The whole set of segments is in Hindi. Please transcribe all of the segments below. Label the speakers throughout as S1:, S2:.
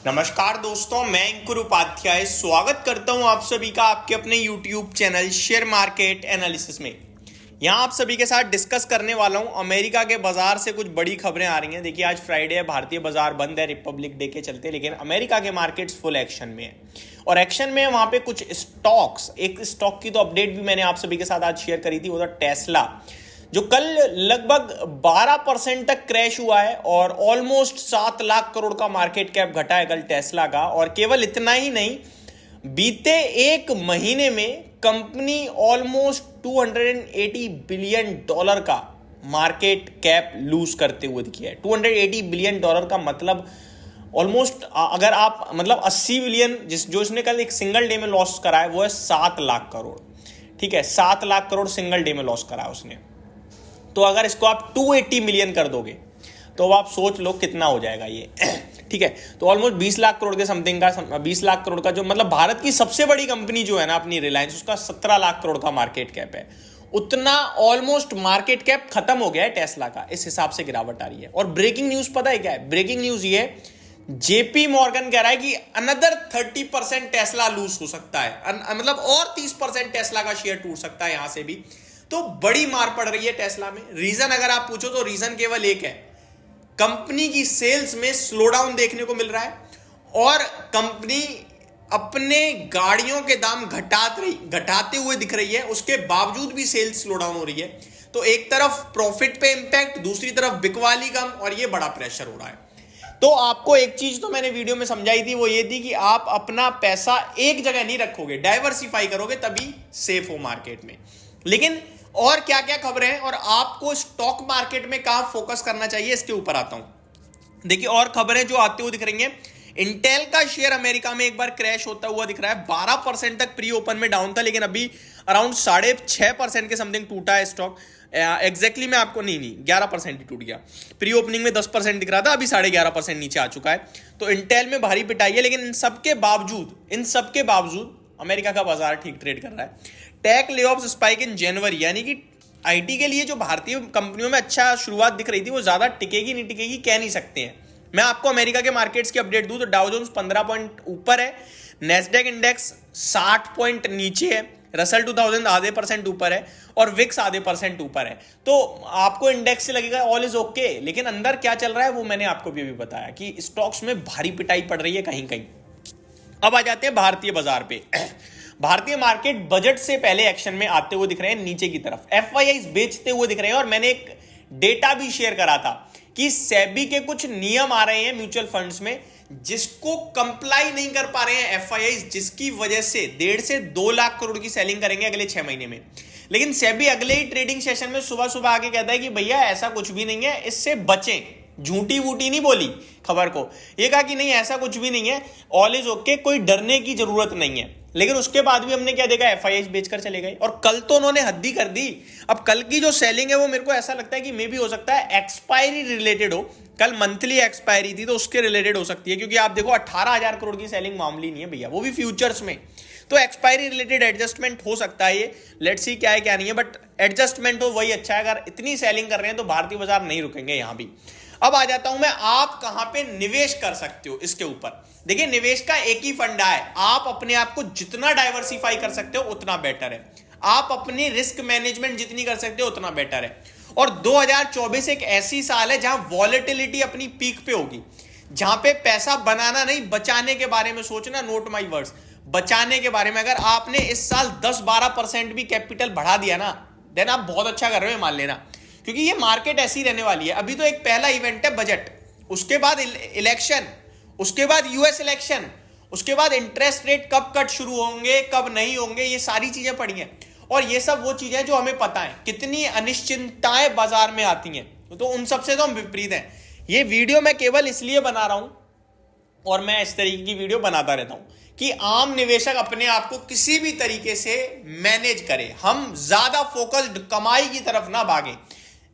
S1: नमस्कार दोस्तों, मैं अंकुर उपाध्याय स्वागत करता हूं आप सभी का आपके अपने YouTube channel share market analysis में। यहां आप सभी के साथ डिस्कस करने वाला हूं अमेरिका के बाजार से कुछ बड़ी खबरें आ रही हैं। देखिए, आज फ्राइडे है, भारतीय बाजार बंद है रिपब्लिक डे के चलते, लेकिन अमेरिका के मार्केट्स फुल एक्शन में है। और एक्शन में वहां पे कुछ स्टॉक्स, एक स्टॉक की तो अपडेट भी मैंने आप सभी के साथ आज शेयर करी थी, वो था टेस्ला, जो कल लगभग 12% तक क्रैश हुआ है और ऑलमोस्ट 7 लाख करोड़ का मार्केट कैप घटा है कल टेस्ला का। और केवल इतना ही नहीं, बीते एक महीने में कंपनी ऑलमोस्ट $280 बिलियन का मार्केट कैप लूज करते हुए दिखी है। $280 बिलियन का मतलब ऑलमोस्ट, अगर आप मतलब 80 बिलियन जो इसने कल एक सिंगल डे में लॉस करा है, वो है 7 लाख करोड़। ठीक है, 7 लाख करोड़ सिंगल डे में लॉस करा है उसने। तो अगर इसको आप 280 मिलियन कर दोगे तो आप सोच लो कितना हो जाएगा ये। ठीक है, तो ऑलमोस्ट 20 लाख करोड़ के समथिंग का, 20 लाख करोड़ का जो मतलब भारत की सबसे बड़ी कंपनी जो है ना अपनी रिलायंस, उसका 17 लाख करोड़ का मार्केट कैप है। उतना ऑलमोस्ट मार्केट कैप खत्म हो गया है टेस्ला का, इस हिसाब से गिरावट आ रही है। और ब्रेकिंग न्यूज पता है क्या है? ब्रेकिंग न्यूज ये है, जेपी मॉर्गन कह रहा है कि अनदर 30% टेस्ला लूज हो सकता है, मतलब और 30% टेस्ला का शेयर टूट सकता है यहां से भी। तो बड़ी मार पड़ रही है टेस्ला में। रीजन अगर आप पूछो तो रीजन केवल एक है, कंपनी की सेल्स में स्लो डाउन देखने को मिल रहा है और कंपनी अपने गाड़ियों के दाम घटाते हुए दिख रही है, उसके बावजूद भी सेल्स स्लो डाउन हो रही है। तो एक तरफ प्रॉफिट पे इंपैक्ट, दूसरी तरफ बिकवाली कम, और ये बड़ा प्रेशर हो रहा है। तो आपको एक चीज तो मैंने वीडियो में समझाई थी, वो ये थी कि आप अपना पैसा एक जगह नहीं रखोगे, डाइवर्सिफाई करोगे तभी सेफ हो मार्केट में। लेकिन और क्या क्या खबरें हैं और आपको स्टॉक मार्केट में कहां फोकस करना चाहिए, इसके ऊपर आता हूं। देखिए, और खबरें जो आते हुए दिख रही हैं, इंटेल का शेयर अमेरिका में एक बार क्रैश होता हुआ दिख रहा है। 12% तक प्री ओपन में डाउन था, लेकिन अभी अराउंड 6.5% के समथिंग टूटा है स्टॉक। एग्जैक्टली मैं आपको नहीं 11% ही टूट गया। प्री ओपनिंग में 10% दिख रहा था, अभी 11.5% नीचे आ चुका है। तो इंटेल में भारी पिटाई है, लेकिन इन सबके बावजूद अमेरिका का बाजार ठीक ट्रेड कर रहा है। टेक लेऑफ्स स्पाइक इन जनवरी, यानी कि आईटी के लिए जो भारतीय कंपनियों में अच्छा शुरुआत दिख रही थी, वो ज्यादा टिकेगी नहीं टिकेगी कह नहीं सकते हैं। मैं आपको अमेरिका के मार्केट्स की अपडेट दूं तो डाउ जोन्स 15 पॉइंट ऊपर है, नेस्डेक इंडेक्स 60 पॉइंट नीचे है, रसल 2000 आधे % ऊपर है और विक्स आधे % ऊपर है। तो आपको इंडेक्स से लगेगा ऑल इज ओके, लेकिन अंदर क्या चल रहा है वो मैंने आपको भी बताया कि स्टॉक्स में भारी पिटाई पड़ रही है कहीं कहीं। अब आ जाते हैं भारतीय बाजार पे। भारतीय मार्केट बजट से पहले एक्शन में आते हुए दिख रहे हैं नीचे की तरफ, एफआईआईज बेचते हुए दिख रहे हैं। और मैंने एक डेटा भी शेयर करा था कि सेबी के कुछ नियम आ रहे हैं म्यूचुअल फंड्स में, जिसको कंप्लाई नहीं कर पा रहे हैं एफआईआईज, जिसकी वजह से 1.5 से 2 लाख करोड़ की सेलिंग करेंगे अगले 6 महीने में। लेकिन सेबी अगले ही ट्रेडिंग सेशन में सुबह सुबह आके कहता है कि भैया ऐसा कुछ भी नहीं है, इससे बचें। झूठी वूटी नहीं बोली खबर को, ये कहा कि नहीं ऐसा कुछ भी नहीं है, ऑल इज ओके, कोई डरने की जरूरत नहीं है। लेकिन उसके बाद भी हमने क्या देखा, एफआईआईज बेचकर चले गए। और कल तो उन्होंने हद्दी कर दी। अब कल की जो सेलिंग है वो मेरे को ऐसा लगता है कि मे भी हो सकता है एक्सपायरी रिलेटेड हो, कल मंथली एक्सपायरी थी तो उसके रिलेटेड हो सकती है, क्योंकि आप देखो 18,000 करोड़ की सेलिंग मामूली नहीं है भैया, वो भी फ्यूचर्स में। तो एक्सपायरी रिलेटेड एडजस्टमेंट हो सकता है, ये लेट्स सी क्या है क्या नहीं है, बट एडजस्टमेंट हो वही अच्छा है। अगर इतनी सेलिंग कर रहे हैं तो भारतीय बाजार नहीं रुकेंगे यहां भी। अब आ जाता हूं मैं, आप कहां पे निवेश कर सकते हो इसके ऊपर। देखिए, निवेश का एक ही फंडा है, आप अपने आप को जितना डाइवर्सिफाई कर सकते हो उतना बेटर है। आप अपनी रिस्क मैनेजमेंट जितनी कर सकते हो उतना बेटर है। और 2024 एक ऐसी साल है जहां वॉलेटिलिटी अपनी पीक पे होगी, जहां पे पैसा बनाना नहीं बचाने के बारे में सोचना, नोट माई वर्ड्स, बचाने के बारे में। अगर आपने इस साल 10-12% भी कैपिटल बढ़ा दिया ना, देन आप बहुत अच्छा कर रहे हो, मान लेना, क्योंकि ये मार्केट ऐसी रहने वाली है। अभी तो एक पहला इवेंट है बजट, उसके बाद इलेक्शन, उसके बाद यूएस इलेक्शन, उसके बाद इंटरेस्ट रेट कब कट शुरू होंगे कब नहीं होंगे, ये सारी चीजें पड़ी हैं। और ये सब वो चीजें जो हमें पता है, कितनी अनिश्चितताएं बाजार में आती हैं, तो उन सबसे तो हम विपरीत हैं। ये वीडियो मैं केवल इसलिए बना रहा हूं, और मैं इस तरीके की वीडियो बनाता रहता हूं, कि आम निवेशक अपने आप को किसी भी तरीके से मैनेज करे। हम ज्यादा फोकस्ड कमाई की तरफ ना भागे।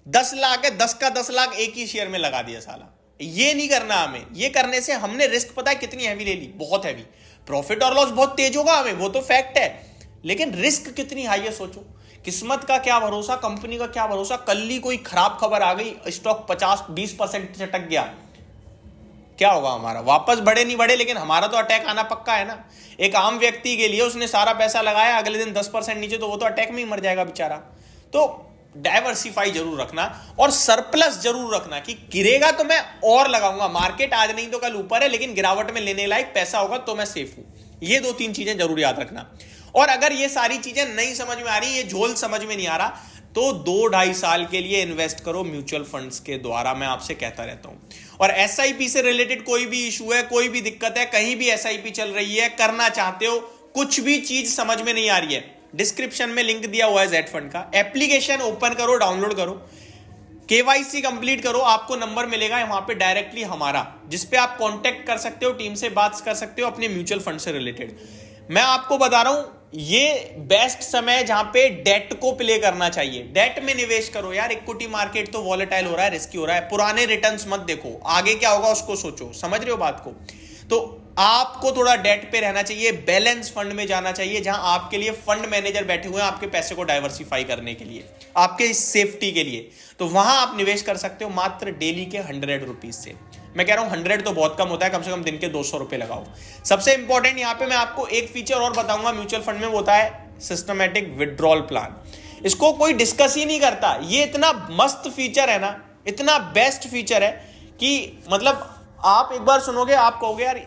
S1: 10 लाख है, 10 का 10 लाख एक ही शेयर में लगा दिया साला, ये नहीं करना हमें। ये करने से हमने रिस्क पता है कितनी हैवी ले ली, बहुत हैवी। प्रॉफिट और लॉस बहुत तेज होगा हमें, वो तो फैक्ट है, लेकिन रिस्क कितनी हाई है सोचो। किस्मत का क्या भरोसा, कंपनी का क्या भरोसा, कल ही कोई खराब खबर आ गई, स्टॉक 50-20% चटक गया, क्या होगा हमारा? वापस बढ़े नहीं बढ़े, लेकिन हमारा तो अटैक आना पक्का है ना। एक आम व्यक्ति के लिए उसने सारा पैसा लगाया, अगले दिन 10% नीचे, तो वो तो अटैक में ही मर जाएगा बेचारा। तो डाइवर्सिफाई जरूर रखना और सरप्लस जरूर रखना कि गिरेगा तो मैं और लगाऊंगा, मार्केट आज नहीं तो कल ऊपर है, लेकिन गिरावट में लेने लायक पैसा होगा तो मैं सेफ हूं। ये 2-3 चीजें जरूर याद रखना। और अगर ये सारी चीजें नहीं समझ में आ रही, ये झोल समझ में नहीं आ रहा, तो 2-2.5 साल के लिए इन्वेस्ट करो म्यूचुअल फंड्स के द्वारा, मैं आपसे कहता रहता हूं। और एसआईपी से रिलेटेड कोई भी इशू है, कोई भी दिक्कत है, कहीं भी एसआईपी चल रही है, करना चाहते हो, कुछ भी चीज समझ में नहीं आ रही है, डिस्क्रिप्शन में लिंक दिया हुआ है जेड फंड का। एप्लीकेशन ओपन करो, डाउनलोड करो, केवाईसी कंप्लीट करो, आपको नंबर मिलेगा वहां पे डायरेक्टली हमारा, जिसपे आप कांटेक्ट कर सकते हो, टीम से बात कर सकते हो अपने म्यूचुअल फंड से रिलेटेड। मैं आपको बता रहा हूं, ये बेस्ट समय है जहां पे डेट को प्ले करना चाहिए। डेट में निवेश करो यार, इक्विटी मार्केट तो वॉलेटाइल हो रहा है, रिस्की हो रहा है, पुराने रिटर्न्स मत देखो, आगे क्या होगा उसको सोचो। समझ रहे हो बात को? तो आपको थोड़ा डेट पे रहना चाहिए, बैलेंस फंड में जाना चाहिए, जहां आपके लिए फंड मैनेजर बैठे हुए हैं आपके पैसे को डाइवर्सिफाई करने के लिए, आपके सेफ्टी के लिए। तो वहां आप निवेश कर सकते हो मात्र डेली के 100 रुपीज से। मैं कह रहा हूं 100 तो बहुत कम होता है, कम से कम दिन के 200 रुपए लगाओ। सबसे इंपॉर्टेंट यहां पे मैं आपको एक फीचर और बताऊंगा म्यूचुअल फंड में, वो होता है सिस्टमैटिक विड्रॉल प्लान। इसको कोई डिस्कस ही नहीं करता। ये इतना मस्त फीचर है ना, इतना बेस्ट फीचर है कि मतलब आप एक बार सुनोगे आप कहोगे यार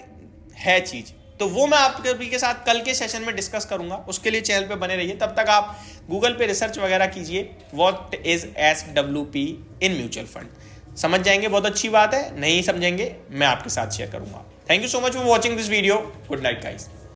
S1: है चीज। तो वो मैं आपके साथ कल के सेशन में डिस्कस करूंगा, उसके लिए चैनल पे बने रहिए। तब तक आप गूगल पे रिसर्च वगैरह कीजिए, what is SWP in mutual fund, समझ जाएंगे, बहुत अच्छी बात है। नहीं समझेंगे मैं आपके साथ शेयर करूंगा। Thank you so much for watching this video. Good night guys.